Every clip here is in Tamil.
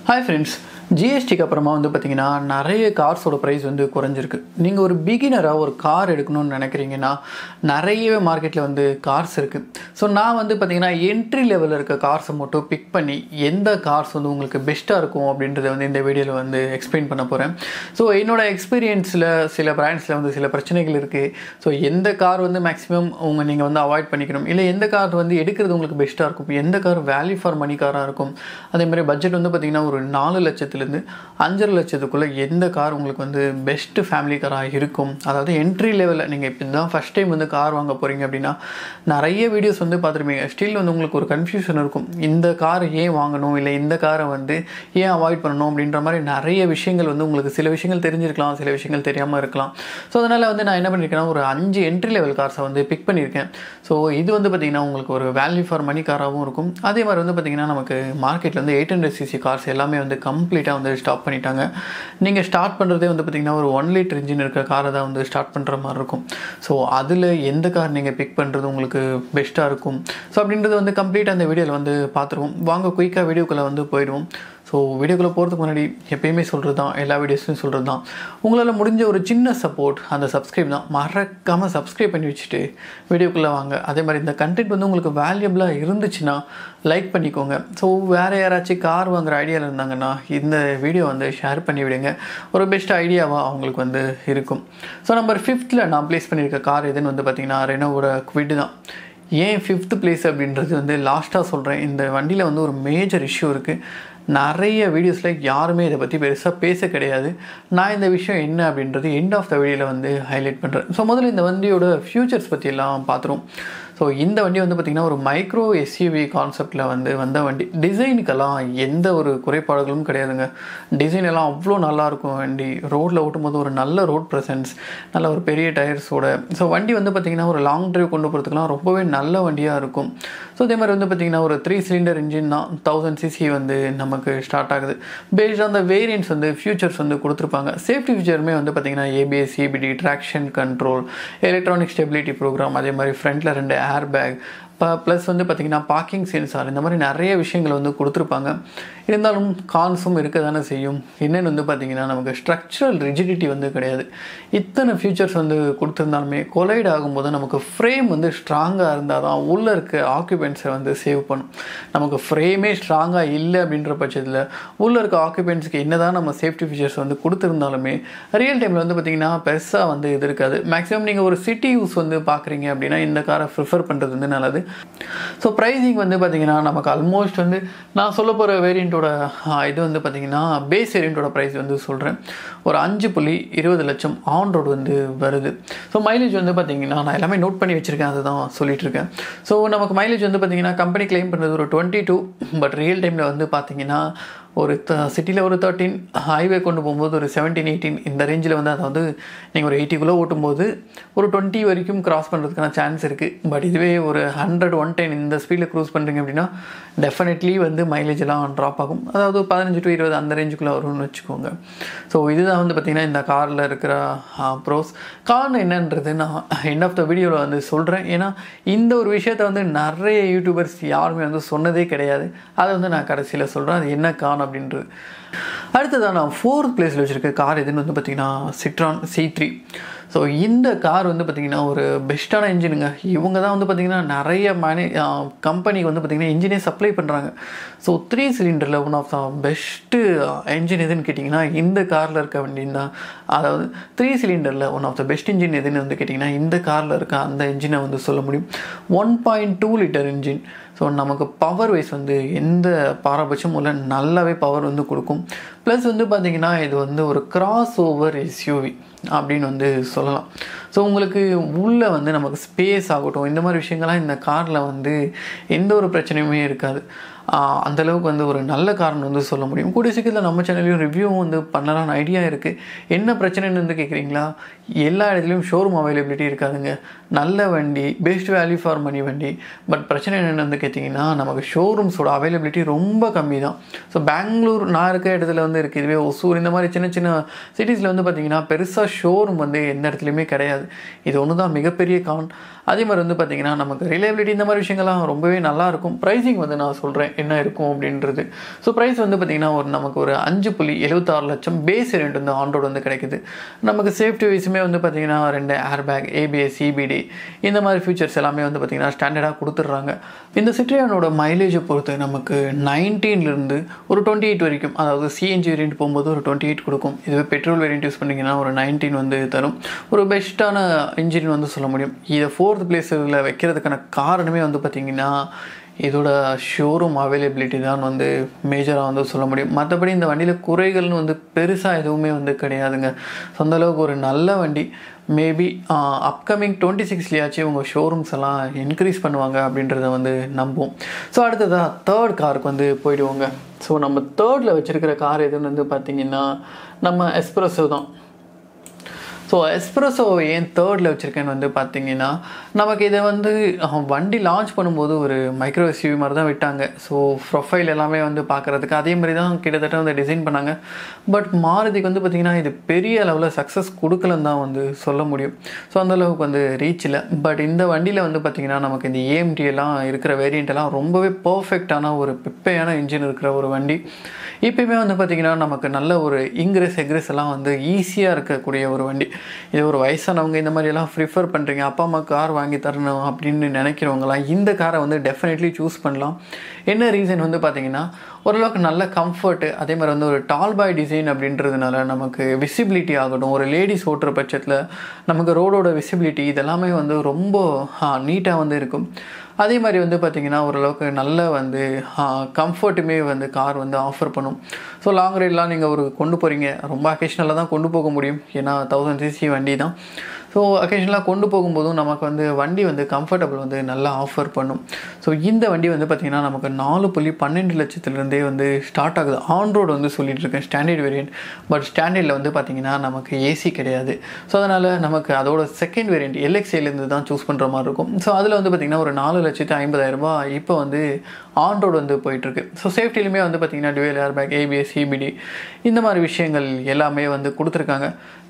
Hi friends, ஜிஎஸ்டிக்கு அப்புறமா வந்து பார்த்தீங்கன்னா நிறைய கார்ஸோட ப்ரைஸ் வந்து குறைஞ்சிருக்கு. நீங்கள் ஒரு பிகினராக ஒரு கார் எடுக்கணும்னு நினைக்கிறீங்கன்னா நிறையவே மார்க்கெட்டில் வந்து கார்ஸ் இருக்குது. ஸோ நான் வந்து பார்த்தீங்கன்னா என்ட்ரி லெவலில் இருக்க கார்ஸை மட்டும் பிக் பண்ணி எந்த கார்ஸ் வந்து உங்களுக்கு பெஸ்ட்டாக இருக்கும் அப்படின்றத வந்து இந்த வீடியோவில் வந்து எக்ஸ்பிளைன் பண்ண போகிறேன். ஸோ என்னோடய எக்ஸ்பீரியன்ஸில் சில பிராண்ட்ஸில் வந்து சில பிரச்சனைகள் இருக்குது. ஸோ எந்த கார் வந்து மேக்ஸிமம் நீங்கள் வந்து அவாய்ட் பண்ணிக்கணும், இல்லை எந்த கார் வந்து எடுக்கிறது உங்களுக்கு பெஸ்ட்டாக இருக்கும், எந்த கார் வேல்யூ ஃபார் மணி காராக இருக்கும், அதேமாதிரி பட்ஜெட் வந்து பார்த்திங்கன்னா ஒரு 4 லட்சத்துலேருந்து 5.5 லட்சத்துக்குள்ளே எந்த கார் உங்களுக்கு வந்து பெஸ்ட்டு ஃபேமிலி காராக இருக்கும். அதாவது என்ட்ரி லெவலில் நீங்கள் இப்போ தான் ஃபஸ்ட் டைம் வந்து கார் வாங்க போகிறீங்க அப்படின்னா நிறைய வீடியோஸ் வந்து பார்த்துருப்பீங்க. ஸ்டில் வந்து உங்களுக்கு ஒரு கன்ஃபியூஷன் இருக்கும், இந்த கார் ஏன் வாங்கணும், இல்லை இந்த காரை வந்து ஏன் அவாய்ட் பண்ணணும் அப்படின்ற மாதிரி நிறைய விஷயங்கள் வந்து உங்களுக்கு சில விஷயங்கள் தெரிஞ்சிருக்கலாம், சில விஷயங்கள் தெரியாமல் இருக்கலாம். ஸோ அதனால் வந்து நான் என்ன பண்ணியிருக்கேன்னா ஒரு 5 என்ட்ரி லெவல் கார்ஸை வந்து பிக் பண்ணியிருக்கேன். ஸோ இது வந்து பார்த்திங்கன்னா உங்களுக்கு ஒரு வேல்யூ ஃபார் மணி காராகவும் இருக்கும். அதே மாதிரி வந்து பார்த்திங்கன்னா நமக்கு மார்க்கெட்டில் வந்து 800cc கார்ஸ் எல்லாமே வந்து கம்ப்ளீட்டாக வந்து ஸ்டாப் பண்ணிட்டாங்க. நீங்கள் ஸ்டார்ட் பண்ணுறதே வந்து பார்த்திங்கன்னா ஒரு 1 லிட்டர் இன்ஜின் இருக்க காரை தான் வந்து ஸ்டார்ட் பண்ணுற மாதிரி இருக்கும். ஸோ அதில் எந்த கார் நீங்கள் பிக் பண்ணுறது உங்களுக்கு பெஸ்ட்டாக இருக்கும், ஸோ அப்படின்றது வந்து கம்ப்ளீட்டாக அந்த வீடியோவில் வந்து பார்த்துருவோம். வாங்க குயிக்காக வீடியோக்குள்ளே வந்து போயிடுவோம். ஸோ வீடியோக்குள்ளே போகிறதுக்கு முன்னாடி எப்பயுமே சொல்கிறது தான், எல்லா வீடியோஸ்லையும் சொல்கிறது தான், உங்களால் முடிஞ்ச ஒரு சின்ன சப்போர்ட் அந்த சப்ஸ்கிரைப் தான். மறக்காமல் சப்ஸ்கிரைப் பண்ணி வச்சுட்டு வீடியோக்குள்ளே வாங்க. அதே மாதிரி இந்த கண்டென்ட் வந்து உங்களுக்கு வேல்யூபிளாக இருந்துச்சுன்னா லைக் பண்ணிக்கோங்க. ஸோ வேறு யாராச்சும் கார் வாங்குகிற ஐடியாவில் இருந்தாங்கன்னா இந்த வீடியோ வந்து ஷேர் பண்ணி விடுங்க. ஒரு பெஸ்ட் ஐடியாவாக அவங்களுக்கு வந்து இருக்கும். ஸோ நம்பர் 5th நான் ப்ளேஸ் பண்ணியிருக்க கார் எதுன்னு வந்து பார்த்திங்கன்னா ரெனோவோட குவிட் தான். ஏன் 5th பிளேஸ் அப்படின்றது வந்து லாஸ்ட்டாக சொல்கிறேன். இந்த வண்டியில் வந்து ஒரு மேஜர் இஷ்யூ இருக்குது. நிறைய வீடியோஸில் யாருமே இதை பற்றி பெருசாக பேச கிடையாது. நான் இந்த விஷயம் என்ன அப்படின்றது எண்ட் ஆஃப் த வீடியோவில் வந்து ஹைலைட் பண்ணுறேன். ஸோ முதல்ல இந்த வண்டியோட ஃபியூச்சர்ஸ் பற்றியெல்லாம் பார்த்துருவோம். ஸோ இந்த வண்டி வந்து பார்த்திங்கன்னா ஒரு மைக்ரோ எஸ்யூவி கான்செப்டில் வந்து வந்த வண்டி. டிசைனுக்கெல்லாம் எந்த ஒரு குறைபாடுகளும் கிடையாதுங்க. டிசைன் எல்லாம் அவ்வளோ நல்லாயிருக்கும். வண்டி ரோட்டில் ஓட்டும்போது ஒரு நல்ல ரோட் ப்ரெசன்ஸ், நல்ல ஒரு பெரிய டயர்ஸோட. ஸோ வண்டி வந்து பார்த்திங்கன்னா ஒரு லாங் ட்ரைவ் கொண்டு போகிறதுக்குலாம் ரொம்பவே நல்ல வண்டியாக இருக்கும். ஸோ அதே மாதிரி வந்து பார்த்திங்கன்னா ஒரு 3 சிலிண்டர் இன்ஜின் தான், 1000cc வந்து நமக்கு ஸ்டார்ட் ஆகுது. பேஸ்ட் ஆன் த வேரியன்ட்ஸ் வந்து ஃபியூச்சர்ஸ் வந்து கொடுத்துருப்பாங்க. சேஃப்டி ஃபீச்சருமே வந்து பார்த்திங்கன்னா ABS, CBD, traction control, electronic stability program, அதே மாதிரி ஃப்ரண்ட்டில் 2 ஏர் பேக், ப்ளஸ் வந்து பார்த்திங்கன்னா பார்க்கிங் சென்சார், இந்த மாதிரி நிறைய விஷயங்கள் வந்து கொடுத்துருப்பாங்க. இருந்தாலும் கான்ஸும் இருக்க தானே செய்யும். என்னென்னு வந்து பார்த்திங்கன்னா நமக்கு ஸ்ட்ரக்சரல் ரிஜிடிட்டி வந்து கிடையாது. இத்தனை ஃபியூச்சர்ஸ் வந்து கொடுத்துருந்தாலுமே கொலைட் ஆகும்போது நமக்கு ஃப்ரேம் வந்து ஸ்ட்ராங்காக இருந்தால் தான் உள்ளே இருக்க ஆக்குபென்ட்ஸை வந்து சேவ் பண்ணும். நமக்கு ஃப்ரேமே ஸ்ட்ராங்காக இல்லை அப்படின்ற பட்சத்தில் உள்ளே இருக்க ஆக்குபென்ட்ஸுக்கு என்ன தான் நம்ம சேஃப்டி ஃபீச்சர்ஸ் வந்து கொடுத்துருந்தாலுமே ரியல் டைமில் வந்து பார்த்திங்கன்னா பெருசாக வந்து இது இருக்காது. மேக்ஸிமம் நீங்கள் ஒரு சிட்டி யூஸ் வந்து பார்க்குறீங்க அப்படின்னா இந்த காரை ப்ரிஃபர் பண்ணுறது வந்து நல்லது. ஸோ ப்ரைஸிங் வந்து பார்த்திங்கன்னா நமக்கு ஆல்மோஸ்ட் வந்து நான் சொல்ல போகிற வேரியண்ட்டோட இது வந்து பார்த்திங்கன்னா பேஸ் வேரியண்ட்டோட ப்ரைஸ் வந்து சொல்கிறேன். ஒரு 5.20 லட்சம் ஆன் ரோடு வந்து வருது. ஸோ மைலேஜ் வந்து பார்த்திங்கன்னா நான் எல்லாமே நோட் பண்ணி வச்சுருக்கேன், அதுதான் சொல்லிகிட்டு இருக்கேன். ஸோ நமக்கு மைலேஜ் வந்து பார்த்திங்கன்னா கம்பெனி கிளைம் பண்ணுறது ஒரு 22, பட் ரியல் டைமில் வந்து பார்த்திங்கன்னா ஒரு சிட்டியில் ஒரு 13, ஹைவே கொண்டு போகும்போது ஒரு 17, 18 இந்த ரேஞ்சில் வந்து, அதாவது நீங்கள் ஒரு 80 ஓட்டும்போது ஒரு 20 வரைக்கும் கிராஸ் பண்ணுறதுக்கான சான்ஸ் இருக்குது. பட் இதுவே ஒரு 100, 110 இந்த ஸ்பீடில் க்ரூஸ் பண்ணுறீங்க அப்படின்னா டெஃபினெட்லி வந்து மைலேஜ் எல்லாம் ட்ராப் ஆகும். அதாவது 15 to 20 அந்த ரேஞ்சுக்குள்ளே வரும்னு வச்சுக்கோங்க. ஸோ இதுதான் வந்து பார்த்திங்கன்னா இந்த காரில் இருக்கிற ப்ரோஸ். காரணம் என்னன்றது நான் எண்ட் ஆஃப் த வீடியோவில் வந்து சொல்கிறேன். ஏன்னா இந்த ஒரு விஷயத்தை வந்து நிறைய யூடியூபர்ஸ் யாருமே வந்து சொன்னதே கிடையாது. அதை வந்து நான் கடைசியில் சொல்கிறேன், அது என்ன காரணம் அப்படின்றது. அடுத்ததான் நான் 4th பிளேஸில் வச்சுருக்க கார் எதுன்னு வந்து பார்த்திங்கன்னா சிட்ரான் C3. ஸோ இந்த கார் வந்து பார்த்திங்கன்னா ஒரு பெஸ்ட்டான இன்ஜினுங்க. இவங்க தான் வந்து பார்த்திங்கன்னா நிறைய கம்பெனிக்கு வந்து பார்த்திங்கன்னா இன்ஜினே சப்ளை பண்ணுறாங்க. ஸோ 3 சிலிண்டரில் one of the best engine எதுன்னு கேட்டிங்கன்னா இந்த காரில் இருக்க வண்டின்னு தான். அதாவது 3 சிலிண்டரில் one of the best engine எதுன்னு வந்து கேட்டிங்கன்னா இந்த காரில் இருக்க அந்த இன்ஜினை வந்து சொல்ல முடியும். 1.2 லிட்டர் இன்ஜின். ஸோ நமக்கு பவர் வைஸ் வந்து எந்த பாரபட்சமும் இல்லை, நல்லாவே பவர் வந்து கொடுக்கும். ப்ளஸ் வந்து பார்த்திங்கன்னா இது வந்து ஒரு கிராஸ் ஓவர் எஸ்யூவி அப்படின்னு வந்து சொல்லலாம். ஸோ உங்களுக்கு உள்ளே வந்து நமக்கு ஸ்பேஸ் ஆகட்டும், இந்த மாதிரி விஷயங்கள்லாம் இந்த காரில் வந்து எந்த ஒரு பிரச்சனையுமே இருக்காது. அந்தளவுக்கு வந்து ஒரு நல்ல காரணம் வந்து சொல்ல முடியும். கூடிய சீக்கிரத்தில் நம்ம சேனல்லையும் ரிவ்யூவும் வந்து பண்ணலான்னு ஐடியா இருக்குது. என்ன பிரச்சனைன்னு வந்து கேட்குறீங்களா? எல்லா இடத்துலையும் ஷோரூம் அவைலபிலிட்டி இருக்காதுங்க. நல்ல வண்டி, பெஸ்ட் வேல்யூ ஃபார் மணி வண்டி. பட் பிரச்சனை என்னென்னு வந்து கேட்டிங்கன்னா நமக்கு ஷோரூம்ஸோட அவைலபிலிட்டி ரொம்ப கம்மி தான். ஸோ பெங்களூர் நான் இருக்க இடத்துல வந்து இருக்குது. இதுவே ஒசூர் இந்த மாதிரி சின்ன சின்ன சிட்டிஸில் வந்து பார்த்திங்கன்னா பெருசாக ஷோரூம் வந்து எந்த இடத்துலையுமே கிடையாது. இது ஒன்று தான் மிகப்பெரிய கான். அதே மாதிரி வந்து பார்த்திங்கன்னா நமக்கு ரிலையபிலிட்டி இந்த மாதிரி விஷயங்கள்லாம் ரொம்பவே நல்லாயிருக்கும். ப்ரைஸிங் வந்து நான் சொல்கிறேன், என்ன இருக்கும் அப்படின்றது. ஸோ ப்ரைஸ் வந்து பார்த்திங்கன்னா நமக்கு ஒரு 5.76 லட்சம் பேஸ் ரேட் வந்து ஆன் ரோடு வந்து கிடைக்குது. நமக்கு சேஃப்டி வைஸுமே வந்து பார்த்திங்கன்னா 2 ஏர் பேக், ABS, CBD இந்த மாதிரி ஃபீச்சர்ஸ் எல்லாமே வந்து பார்த்திங்கன்னா ஸ்டாண்டர்டாக கொடுத்துட்றாங்க. இந்த சிட்ரியானோட மைலேஜை பொறுத்து நமக்கு 19லேருந்து ஒரு 28 வரைக்கும், அதாவது CNG வேரியண்ட் போகும்போது ஒரு 28 கொடுக்கும். இதுவே பெட்ரோல் வேரியண்ட் யூஸ் பண்ணிங்கன்னா ஒரு 19 வந்து தரும். ஒரு பெஸ்ட்டான இன்ஜின் வந்து சொல்ல முடியும். இதை 4th பிளேஸில் வைக்கிறதுக்கான காரணமே வந்து பார்த்திங்கன்னா இதோட ஷோரூம் அவைலபிலிட்டி தான் வந்து மேஜராக வந்து சொல்ல முடியும். மற்றபடி இந்த வண்டியில் குறைகள்னு வந்து பெருசாக எதுவுமே வந்து கிடையாதுங்க. சொந்தளவுக்கு ஒரு நல்ல வண்டி. மேபி அப்கமிங் 26லேயாச்சும் உங்கள் ஷோரூம்ஸ் எல்லாம் இன்க்ரீஸ் பண்ணுவாங்க அப்படின்றத வந்து நம்புவோம். ஸோ அடுத்ததாக 3rd காருக்கு வந்து போயிடுவோங்க. ஸோ நம்ம 3ர்டில் வச்சுருக்கிற கார் எதுன்னு வந்து பார்த்திங்கன்னா நம்ம எஸ்ப்ரெஸோ தான். ஸோ எஸ்ப்ரெஸோ ஏன் 3ர்டில் வச்சுருக்கேன்னு வந்து பார்த்திங்கன்னா, நமக்கு இதை வந்து வண்டி லான்ச் பண்ணும்போது ஒரு மைக்ரோ SUV மாதிரி தான் விட்டாங்க. ஸோ ப்ரொஃபைல் எல்லாமே வந்து பார்க்குறதுக்கு அதே மாதிரி தான் கிட்டத்தட்ட வந்து டிசைன் பண்ணாங்க. பட் மாருதிக்கு வந்து பார்த்திங்கன்னா இது பெரிய அளவில் சக்ஸஸ் கொடுக்கலன்னு தான் வந்து சொல்ல முடியும். ஸோ அந்தளவுக்கு வந்து ரீச் இல்லை. பட் இந்த வண்டியில் வந்து பார்த்திங்கன்னா நமக்கு இந்த AMT எல்லாம் இருக்கிற வேரியண்ட் எல்லாம் ரொம்பவே பர்ஃபெக்டான ஒரு பிப்பையான இன்ஜின் இருக்கிற ஒரு வண்டி. இப்போயுமே வந்து பார்த்திங்கன்னா நமக்கு நல்ல ஒரு இன்க்ரெஸ் எக்ரெஸ் எல்லாம் வந்து ஈஸியாக இருக்கக்கூடிய ஒரு வண்டி. இது ஒரு வயசானவங்க இந்த மாதிரியெல்லாம் ப்ரிஃபர் பண்ணுறீங்க, அப்பா அம்மா கார் வாங்கி தரணும் அப்படின்னு நினைக்கிறவங்களாம் இந்த காரை வந்து டெஃபினெட்லி சூஸ் பண்ணலாம். என்ன ரீசன் வந்து பார்த்திங்கன்னா ஓரளவுக்கு நல்ல கம்ஃபர்ட்டு, அதே மாதிரி வந்து ஒரு டால் பாய் டிசைன் அப்படின்றதுனால நமக்கு விசிபிலிட்டி ஆகட்டும், ஒரு லேடிஸ் ஓட்டுற பட்சத்தில் நமக்கு ரோடோட விசிபிலிட்டி இதெல்லாமே வந்து ரொம்ப நீட்டாக வந்து இருக்கும். அதே மாதிரி வந்து பார்த்திங்கன்னா ஓரளவுக்கு நல்ல வந்து கம்ஃபர்ட்டுமே வந்து கார் வந்து ஆஃபர் பண்ணும். ஸோ லாங் ரைடெலாம் நீங்கள் கொண்டு போகிறீங்க, ரொம்ப அக்கேஷனலாக தான் கொண்டு போக முடியும், ஏன்னா 1000cc வண்டி தான். ஸோ அக்கேஷனலாக கொண்டு போகும்போதும் நமக்கு வந்து வண்டி வந்து கம்ஃபர்டபுள் வந்து நல்லா ஆஃபர் பண்ணும். ஸோ இந்த வண்டி வந்து பார்த்திங்கன்னா நமக்கு 4.12 லட்சத்துலேருந்தே வந்து ஸ்டார்ட் ஆகுது. ஆன் ரோடு வந்து சொல்லிட்டு இருக்கேன் ஸ்டாண்டர்ட் வேரியண்ட். பட் ஸ்டாண்டர்டில் வந்து பார்த்திங்கன்னா நமக்கு AC கிடையாது. ஸோ அதனால் நமக்கு அதோட செகண்ட் வேரியண்ட் LXA தான் சூஸ் பண்ணுற மாதிரி இருக்கும். ஸோ அதில் வந்து பார்த்திங்கன்னா ஒரு 4,50,000 இப்போ வந்து ஆன் ரோடு வந்து போயிட்டுருக்கு. ஸோ சேஃப்டிலுமே வந்து பார்த்திங்கன்னா twelve air bag, ABS, CBD இந்த மாதிரி விஷயங்கள் எல்லாமே வந்து கொடுத்துருக்காங்க.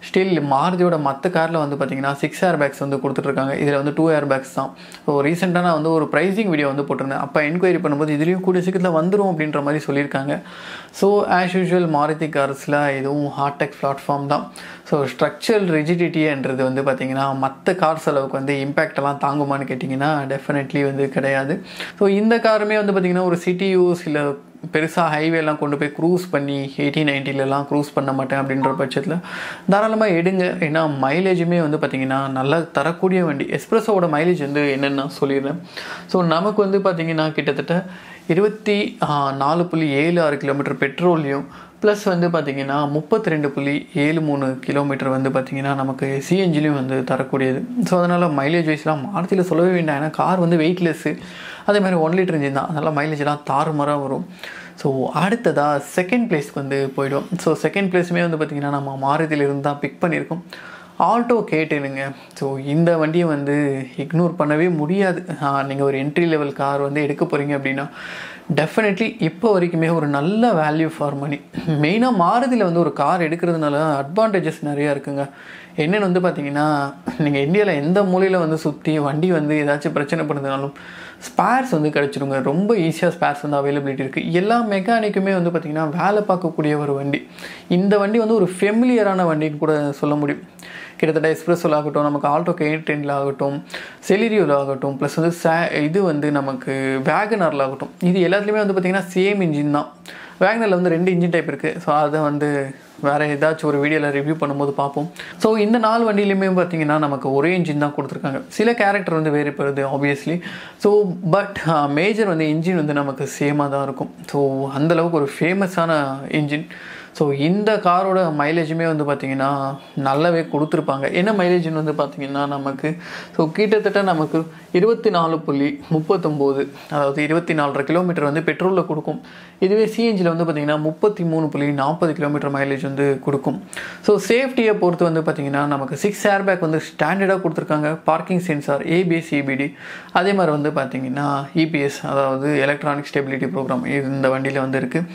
ஸ்டில் மாருதியோட மற்ற காரில் வந்து பார்த்திங்கன்னா 6 ஏர் பேக்ஸ் வந்து கொடுத்துட்ருக்காங்க. இதில் வந்து 2 ஏர் பேக்ஸ் தான். ஸோ ரீசெண்டாக நான் வந்து ஒரு ப்ரைஸிங் வீடியோ வந்து போட்டிருந்தேன். அப்போ என்கொயரி பண்ணும்போது இதுலேயும் கூடிய சீக்கிரத்தில் வந்துடும் அப்படின்ற மாதிரி சொல்லியிருக்காங்க. ஸோ ஆஸ் யூஷுவல் மாருதி கார்ஸில் இதுவும் ஹார்டெக் பிளாட்ஃபார்ம் தான். ஸோ ஸ்ட்ரக்சரல் ரிஜிடிட்டின்றது வந்து பார்த்திங்கன்னா மற்ற கார்ஸ் அளவுக்கு வந்து இம்பேக்டெல்லாம் தாங்குமான்னு கேட்டிங்கன்னா டெஃபினெட்லி வந்து கிடையாது. ஸோ இந்த காருமே வந்து பார்த்திங்கன்னா ஒரு சிட்டியூ சில பெருசாக ஹைவேலாம் கொண்டு போய் க்ரூஸ் பண்ணி 80-90லலாம் க்ரூஸ் பண்ண மாட்டேன் அப்படின்ற பட்சத்தில் தாராளமாக எடுங்க. ஏன்னா மைலேஜுமே வந்து பார்த்திங்கன்னா நல்லா தரக்கூடிய வண்டி. எஸ்ப்ரெஸோட மைலேஜ் வந்து என்னென்னு சொல்லிடுறேன். ஸோ நமக்கு வந்து பார்த்திங்கன்னா கிட்டத்தட்ட 24.76 கிலோமீட்டர் பெட்ரோல்லையும் ப்ளஸ் வந்து பார்த்திங்கன்னா 32.73 கிலோமீட்டர் வந்து பார்த்திங்கன்னா நமக்கு CNGலையும் வந்து தரக்கூடியது. ஸோ அதனால் மைலேஜ் வைஸ்லாம் மாருதியில் சொல்லவே வேண்டாம். ஏன்னா கார் வந்து வெயிட்லெஸ்ஸு, அதே மாதிரி 1 லிட்டர் இன்ஜின் தான், அதனால் மைலேஜெலாம் தாறுமாறாக வரும். ஸோ அடுத்ததாக செகண்ட் பிளேஸ்க்கு வந்து போய்டும். ஸோ செகண்ட் பிளேஸுமே வந்து பார்த்திங்கன்னா நம்ம மாருதியிலிருந்து தான் பிக் பண்ணியிருக்கோம். ஆல்டோ K10ங்க. ஸோ இந்த வண்டியை வந்து இக்னோர் பண்ணவே முடியாது. நீங்கள் ஒரு என்ட்ரி லெவல் கார் வந்து எடுக்க போகிறீங்க அப்படின்னா டெஃபினெட்லி இப்போ வரைக்குமே ஒரு நல்ல வேல்யூ ஃபார் மணி. மெயினாக மாருதியில் வந்து ஒரு கார் எடுக்கிறதுனால அட்வான்டேஜஸ் நிறையா இருக்குங்க. என்னென்னு வந்து பார்த்திங்கன்னா நீங்கள் இந்தியாவில் எந்த மூலையில் வந்து சுற்றி வண்டி வந்து ஏதாச்சும் பிரச்சனை பண்ணுறதுனாலும் ஸ்பேர்ஸ் வந்து கிடச்சிருங்க. ரொம்ப ஈஸியாக ஸ்பேர்ஸ் வந்து அவைலபிலிட்டி இருக்குது. எல்லா மெக்கானிக்குமே வந்து பார்த்திங்கன்னா வேலை பார்க்கக்கூடிய ஒரு வண்டி. இந்த வண்டி வந்து ஒரு ஃபெமிலியரான வண்டின்னு கூட சொல்ல முடியும். கிட்டத்தட்ட எஸ்ப்ரெஸோவில் ஆகட்டும், நமக்கு ஆல்டோ K10 ஆகட்டும், செலிரியோவில் ஆகட்டும், ப்ளஸ் வந்து இது வந்து நமக்கு வேகனரில் ஆகட்டும், இது எல்லாத்துலேயுமே வந்து பார்த்திங்கன்னா சேம் இன்ஜின் தான். வேகனரில் வந்து 2 இன்ஜின் டைப் இருக்குது. ஸோ அதை வந்து வேறு ஏதாச்சும் ஒரு வீடியோவில் ரிவ்யூ பண்ணும்போது பார்ப்போம். ஸோ இந்த 4 வண்டியிலையுமே பார்த்திங்கன்னா நமக்கு ஒரே இன்ஜின் தான் கொடுத்துருக்காங்க. சில கேரக்டர் வந்து வேறுபடுது ஆப்வியஸ்லி. ஸோ பட் மேஜர் வந்து இன்ஜின் வந்து நமக்கு சேமாக தான் இருக்கும். ஸோ அந்தளவுக்கு ஒரு ஃபேமஸான இன்ஜின். ஸோ இந்த காரோட மைலேஜுமே வந்து பார்த்திங்கன்னா நல்லாவே கொடுத்துருப்பாங்க. என்ன மைலேஜ்னு வந்து பார்த்திங்கன்னா நமக்கு கிட்டத்தட்ட நமக்கு 24.39, அதாவது 24.5 கிலோமீட்டர் வந்து பெட்ரோலில் கொடுக்கும். இதுவே CNGயில் வந்து பார்த்திங்கன்னா 33.40 கிலோமீட்டர் மைலேஜ் வந்து கொடுக்கும். ஸோ சேஃப்டியை பொறுத்து வந்து பார்த்திங்கன்னா நமக்கு 6 ஏர் பேக் வந்து ஸ்டாண்டர்டாக கொடுத்துருக்காங்க. பார்க்கிங் சென்சார், ABS, CBD, அதே மாதிரி வந்து பார்த்திங்கன்னா EPS, அதாவது எலக்ட்ரானிக் ஸ்டெபிலிட்டி ப்ரோக்ராம் இந்த வண்டியில் வந்து இருக்குது.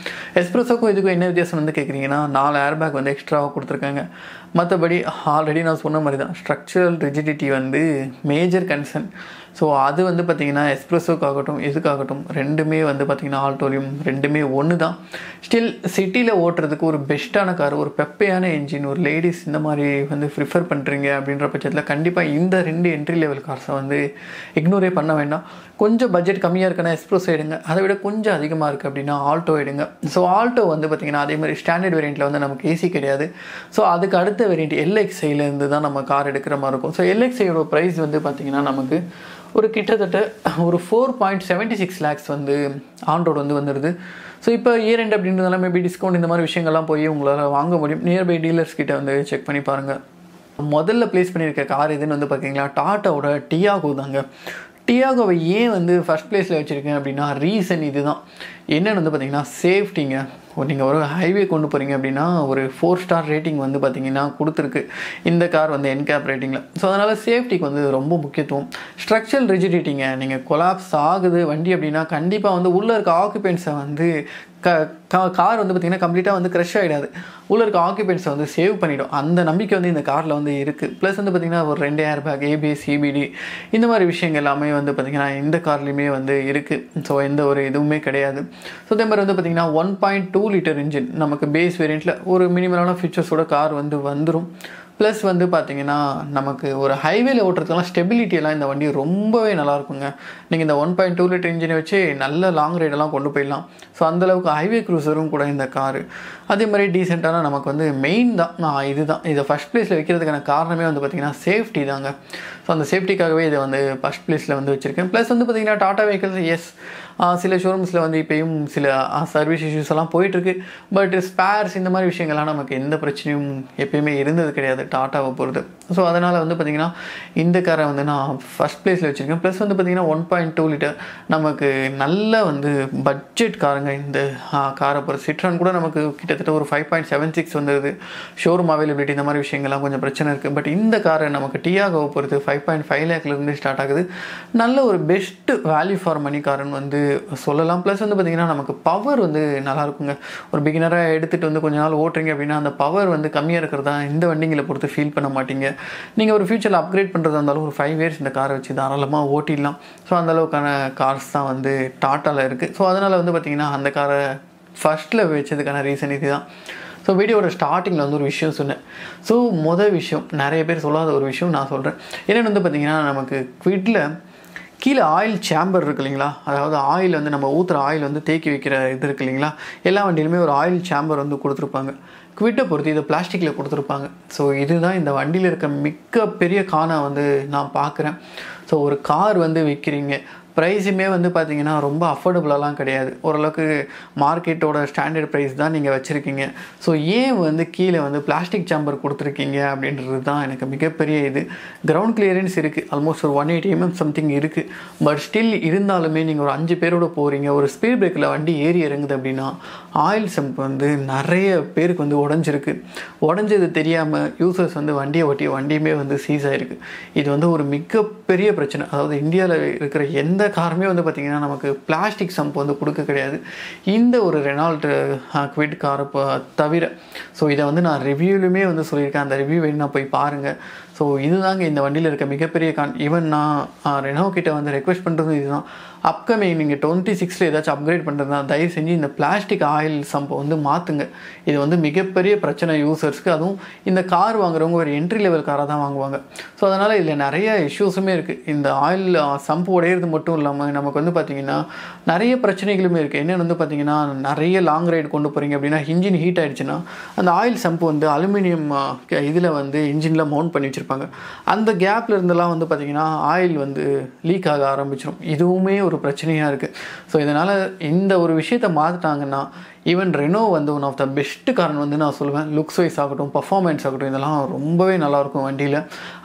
எஸ்ப்ரெஸோக்கும் இதுக்கும் என்ன வித்தியாசம் வந்து கேட்குறீங்கன்னா 4 ஏர் பேக் வந்து எக்ஸ்ட்ராவாக கொடுத்துருக்காங்க. மற்றபடி ஆல்ரெடி நான் சொன்ன மாதிரி தான் ஸ்ட்ரக்சரல் ரிஜிடிட்டி வந்து மேஜர் கன்சர்ன். ஸோ அது வந்து பார்த்திங்கன்னா எஸ்ப்ரெஸோக்காகட்டும் இதுக்காகட்டும் ரெண்டுமே வந்து பார்த்திங்கன்னா ஆல்டோலையும் ரெண்டுமே ஒன்று தான். ஸ்டில் சிட்டியில் ஓட்டுறதுக்கு ஒரு பெஸ்ட்டான கார், ஒரு பெப்பையான என்ஜின், ஒரு லேடிஸ் இந்த மாதிரி வந்து ப்ரிஃபர் பண்ணுறீங்க அப்படின்ற பட்சத்தில் கண்டிப்பாக இந்த 2 என்ட்ரி லெவல் கார்ஸை வந்து இக்னோரே பண்ண வேண்டாம். கொஞ்சம் பட்ஜெட் கம்மியாக இருக்குன்னா எஸ்ப்ரெஸோ எடுங்க, அதை விட கொஞ்சம் அதிகமாக இருக்குது அப்படின்னா ஆல்டோ எடுங்க. ஸோ ஆல்டோ வந்து பார்த்திங்கன்னா அதே மாதிரி ஸ்டாண்டர்ட் வேரியண்ட்டில் வந்து நமக்கு ஏசி கிடையாது. ஸோ அதுக்கு அடுத்த வேரியண்ட் எல்எக்ஸ்ஐலேருந்து தான் நம்ம கார் எடுக்கிற மாதிரி இருக்கும். ஸோ எல்எக்ஸ்ஐயோட ப்ரைஸ் வந்து பார்த்திங்கன்னா நமக்கு ஒரு கிட்டத்தட்ட ஒரு 4.76 lakhs வந்து ஆன் ரோடு வந்து வந்துடுது. ஸோ இப்போ இயர் எண்ட் அப்படின்றதுனால மேபி டிஸ்கவுண்ட் இந்த மாதிரி விஷயங்கள்லாம் போய் உங்களால் வாங்க முடியும். நியர்பை டீலர்ஸ் கிட்ட வந்து செக் பண்ணி பாருங்கள். முதல்ல ப்ளேஸ் பண்ணியிருக்க கார் எதுன்னு வந்து பார்த்தீங்களா டாட்டாவோட டியாகோ தாங்க. டியாகோவை ஏன் வந்து ஃபஸ்ட் ப்ளேஸில் வச்சுருக்கேன் அப்படின்னா ரீசன் இது தான். என்னென்னு வந்து பார்த்திங்கன்னா சேஃப்டிங்க. நீங்கள் ஒரு ஹைவே கொண்டு போகிறீங்க அப்படின்னா ஒரு 4 ஸ்டார் ரேட்டிங் வந்து பார்த்திங்கன்னா கொடுத்துருக்கு இந்த கார் வந்து என்கேப் ரேட்டிங்கில். ஸோ அதனால் சேஃப்டிக்கு வந்து ரொம்ப முக்கியத்துவம். ஸ்ட்ரக்சரல் ரிஜிடிட்டிங்க. நீங்கள் கொலாப்ஸ் ஆகுது வண்டி அப்படின்னா கண்டிப்பாக வந்து உள்ளே இருக்க ஆக்குபென்ட்ஸை வந்து கார் வந்து பார்த்திங்கன்னா கம்ப்ளீட்டாக வந்து க்ரஷ் ஆகிடாது, உள்ளே இருக்க ஆக்குபென்ட்ஸை வந்து சேவ் பண்ணிவிடும். அந்த நம்பிக்கை வந்து இந்த காரில் வந்து இருக்குது. ப்ளஸ் வந்து பார்த்திங்கன்னா ஒரு 2 ஏர் பேக், ஏபிஎஸ், சிபிடி இந்த மாதிரி விஷயங்கள் எல்லாமே வந்து பார்த்திங்கன்னா இந்த கார்லேயுமே வந்து இருக்குது. ஸோ எந்த ஒரு இதுவுமே கிடையாது. ஸோ அதே மாதிரி வந்து பார்த்திங்கன்னா 1.2 லிட்டர் இன்ஜின் நமக்கு பேஸ் வேரியண்ட்டில் ஒரு மினிமலான ஃபீச்சர்ஸோட கார் வந்து வந்துடும். ப்ளஸ் வந்து பார்த்திங்கன்னா நமக்கு ஒரு ஹைவேல ஓட்டுறதுக்கெல்லாம் ஸ்டெபிலிட்டியெல்லாம் இந்த வண்டி ரொம்பவே நல்லாயிருக்குங்க. நீங்கள் இந்த 1.2 லிட்டர் இன்ஜினை வச்சு நல்ல லாங் ரைடெல்லாம் கொண்டு போயிடலாம். ஸோ அந்தளவுக்கு ஹைவே க்ரூசரும் கூட இந்த காரு. அதே மாதிரி டீசெண்டான நமக்கு வந்து மெயின் தான் இதுதான் இதை ஃபஸ்ட் ப்ளேஸில் வைக்கிறதுக்கான காரணமே வந்து பார்த்திங்கன்னா சேஃப்டி தாங்க. ஸோ அந்த சேஃப்டிக்காகவே இதை வந்து ஃபஸ்ட் ப்ளேஸில் வந்து வச்சுருக்கேன். ப்ளஸ் வந்து பார்த்திங்கன்னா டாடா வெஹிக்கிள்ஸ் எஸ் சில ஷோரூம்ஸில் வந்து இப்போயும் சில சர்வீஸ் இஷ்யூஸ் எல்லாம் போயிட்டுருக்கு. பட் ஸ்பேர்ஸ் இந்த மாதிரி விஷயங்கள்லாம் நமக்கு எந்த பிரச்சனையும் எப்பயுமே இருந்தது கிடையாது டாட்டாவை பொறுத்து. ஸோ அதனால் வந்து பார்த்திங்கன்னா இந்த காரை வந்து நான் ஃபஸ்ட் ப்ளேஸில் வச்சுருக்கேன். ப்ளஸ் வந்து பார்த்திங்கன்னா 1.2 லிட்டர் நமக்கு நல்ல வந்து பட்ஜெட் காருங்க. இந்த காரை பொறுத்து சிட்ரான் கூட நமக்கு கிட்டத்தட்ட ஒரு 5.76 வந்துடுது. ஷோரூம் அவைலபிலிட்டி இந்த மாதிரி விஷயங்கள்லாம் கொஞ்சம் பிரச்சனை இருக்குது. பட் இந்த காரை நமக்கு டியாகோவை பொறுத்து 5.5 lakhலேருந்து ஸ்டார்ட் ஆகுது. நல்ல ஒரு பெஸ்ட்டு வேல்யூ ஃபார் மணி காரன் வந்து சொல்லலாம். ப்ளஸ் வந்து பார்த்திங்கன்னா நமக்கு பவர் வந்து நல்லாயிருக்குங்க. ஒரு பிகினராக எடுத்துகிட்டு வந்து கொஞ்ச நாள் ஓட்டுறீங்க அப்படின்னா அந்த பவர் வந்து கம்மியாக இருக்கிறதா இந்த வண்டிங்களை பொறுத்து ஃபீல் பண்ண மாட்டீங்க. நீங்கள் ஒரு ஃபியூச்சரில் அப்கிரேட் பண்ணுறதா இருந்தாலும் ஒரு 5 years இந்த காரை வச்சு தாராளமாக ஓட்டிடலாம். ஸோ அந்தளவுக்கான கார்ஸ் தான் வந்து டாட்டாவில் இருக்குது. ஸோ அதனால் வந்து பார்த்திங்கன்னா அந்த காரை ஃபஸ்ட்டில் வச்சதுக்கான ரீசன் இது தான். ஸோ வீடியோட ஸ்டார்டிங்கில் வந்து ஒரு விஷயம் சொன்னேன். ஸோ மொதல் விஷயம் நிறைய பேர் சொல்லாத ஒரு விஷயம் நான் சொல்கிறேன். என்னென்னு வந்து பார்த்திங்கன்னா நமக்கு குவிட்டில் கீழே ஆயில் சேம்பர் இருக்கு இல்லைங்களா, அதாவது ஆயில் வந்து நம்ம ஊற்றுற ஆயில் வந்து தேக்கி வைக்கிற இது இருக்கு இல்லைங்களா, எல்லா வண்டியிலுமே ஒரு ஆயில் சேம்பர் வந்து கொடுத்துருப்பாங்க. குவிட்டை பொறுத்து இதை பிளாஸ்டிக்கில் கொடுத்துருப்பாங்க. ஸோ இதுதான் இந்த வண்டியில் இருக்க மிகப்பெரிய காணை வந்து நான் பார்க்குறேன். ஸோ ஒரு கார் வந்து விற்கிறீங்க, ப்ரைஸுமே வந்து பார்த்திங்கன்னா ரொம்ப அஃபோர்டபுளாலாம் கிடையாது. ஓரளவுக்கு மார்க்கெட்டோட ஸ்டாண்டர்ட் ப்ரைஸ் தான் நீங்கள் வச்சுருக்கீங்க. ஸோ ஏன் வந்து கீழே வந்து பிளாஸ்டிக் சேம்பர் கொடுத்துருக்கீங்க அப்படின்றது தான் எனக்கு மிகப்பெரிய இது. கிரவுண்ட் கிளியரன்ஸ் இருக்குது, ஆல்மோஸ்ட் ஒரு 180 mm சம்திங் இருக்குது. பட் ஸ்டில் இருந்தாலுமே நீங்கள் ஒரு 5 பேரோடு போகிறீங்க, ஒரு ஸ்பீட் பிரேக்கில் வண்டி ஏறி இறங்குது அப்படின்னா ஆயில் சம்ப் வந்து நிறைய பேருக்கு வந்து உடஞ்சிருக்கு. உடஞ்சது தெரியாமல் யூசர்ஸ் வந்து வண்டியை ஓட்டி வண்டியுமே வந்து சீஸ் ஆகிருக்கு. இது வந்து ஒரு மிகப்பெரிய பிரச்சனை. அதாவது இந்தியாவில் இருக்கிற எந்த காருமே வந்து பார்த்திங்கன்னா நமக்கு பிளாஸ்டிக் சம்ப் வந்து கொடுக்க கிடையாது, இந்த ஒரு ரெனால்ட் குவிட் காரை தவிர. ஸோ இதை வந்து நான் ரிவ்யூலுமே வந்து சொல்லியிருக்கேன். அந்த ரிவ்யூ வேணும்னா போய் பாருங்கள். ஸோ இதுதாங்க இந்த வண்டியில் இருக்க மிகப்பெரிய ஈவன் நான் ரெனோ கிட்ட வந்து ரெக்வெஸ்ட் பண்ணுறதும் இதுதான். அப்கமிங் நீங்கள் 26 ஏதாச்சும் அப்கிரேட் பண்ணுறதுனா தயவு செஞ்சு இந்த பிளாஸ்டிக் ஆயில் சம்பை வந்து மாற்றுங்க. இது வந்து மிகப்பெரிய பிரச்சனை யூசர்ஸ்க்கு. அதுவும் இந்த கார் வாங்குறவங்க ஒரு என்ட்ரி லெவல் காராக தான் வாங்குவாங்க. ஸோ அதனால் இதில் நிறைய இஷ்யூஸுமே இருக்குது. இந்த ஆயில் சம்பு உடையிறது மட்டும் இல்லாமல் நமக்கு வந்து பார்த்திங்கன்னா நிறைய பிரச்சனைகளுமே இருக்குது. என்னென்னு வந்து பார்த்திங்கன்னா நிறைய லாங் ரைடு கொண்டு போகிறீங்க அப்படின்னா இன்ஜின் ஹீட் ஆகிடுச்சுன்னா அந்த ஆயில் சம்பு வந்து அலுமினியம் இதில் வந்து இன்ஜினில் மவுண்ட் பண்ணி வச்சுருப்பாங்க. அந்த கேப்பில் இருந்தெல்லாம் வந்து பார்த்திங்கன்னா ஆயில் வந்து லீக் ஆக ஆரம்பிச்சிடும். இதுவுமே ஒரு பிரச்சனையாக இருக்குது. ஸோ இதனால் இந்த ஒரு விஷயத்தை மாற்றிட்டாங்கன்னா ஈவன் ரெனோ வந்து ஒன் ஆஃப் த பெஸ்ட்டு காரன் வந்து நான் சொல்லுவேன். லுக்ஸ் வைஸ் ஆகட்டும், பர்ஃபார்மன்ஸ் ஆகட்டும், இதெல்லாம் ரொம்பவே நல்லாயிருக்கும் வண்டியில்.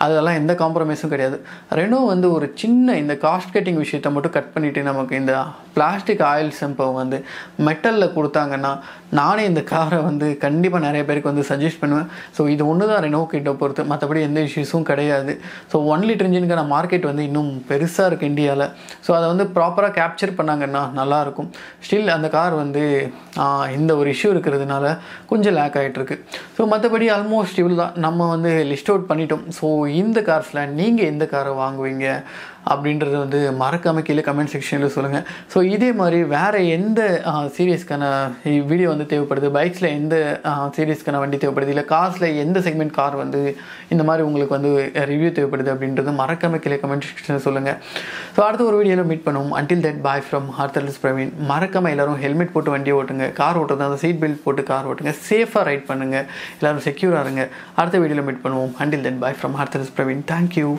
அதெல்லாம் எந்த காம்ப்ரமைஸும் கிடையாது. ரெனோ வந்து ஒரு சின்ன இந்த காஸ்ட் கட்டிங் விஷயத்தை மட்டும் கட் பண்ணிவிட்டு நமக்கு இந்த பிளாஸ்டிக் ஆயில் செம்பை வந்து மெட்டலில் கொடுத்தாங்கன்னா நானே இந்த காரை வந்து கண்டிப்பாக நிறைய பேருக்கு வந்து சஜஸ்ட் பண்ணுவேன். ஸோ இது ஒன்று தான் ரெனோ கிட்ட பொறுத்து, மற்றபடி எந்த இஷ்யூஸும் கிடையாது. ஸோ 1 லிட்டர் இன்ஜினுக்கான மார்க்கெட் வந்து இன்னும் பெருசாக இருக்குது இந்தியாவில். ஸோ அதை வந்து ப்ராப்பராக கேப்சர் பண்ணாங்கன்னா நல்லாயிருக்கும். ஸ்டில் அந்த கார் வந்து இந்த ஒரு இஷ்யூ இருக்கிறதுனால கொஞ்சம் லேக் ஆகிட்டுருக்கு. ஸோ மற்றபடி ஆல்மோஸ்ட் இவ்வளோ தான் நம்ம வந்து லிஸ்ட் அவுட் பண்ணிட்டோம். ஸோ இந்த கார்ஸில் நீங்கள் எந்த காரை வாங்குவீங்க அப்படின்றது வந்து மறக்காமல் கீழே கமெண்ட் செக்ஷனில் சொல்லுங்கள். ஸோ இதே மாதிரி வேறு எந்த சீரியஸ்க்கான வீடியோ வந்து தேவைப்படுது, பைக்ஸில் எந்த சீரியஸ்க்கான வண்டி தேவைப்படுது, இல்லை கார்ஸில் எந்த செக்மெண்ட் கார் வந்து இந்த மாதிரி உங்களுக்கு வந்து ரிவ்யூ தேவைப்படுது அப்படின்றது மறக்காமல் கீழே கமெண்ட் செக்ஷனில் சொல்லுங்கள். ஸோ அடுத்த ஒரு வீடியோவில் மீட் பண்ணுவோம். அன்டில் தட் பாய் ஃப்ரம் ஹார்த்தர்ஸ் பிரவீன். மறக்காமல் எல்லோரும் ஹெல்மெட் போட்டு வண்டியை ஓட்டுங்க, கார் ஓட்டுறது அந்த சீட் பெல்ட் போட்டு கார் ஓட்டுங்க, சேஃபாக ரைட் பண்ணுங்கள், எல்லோரும் செக்யூராக இருங்க. அடுத்த வீடியோவில் மீட் பண்ணுவோம். அன்டில் தட் பாய் ஃப்ரம் ஹார்த்தர்ஸ் பிரவீன். தேங்க்யூ.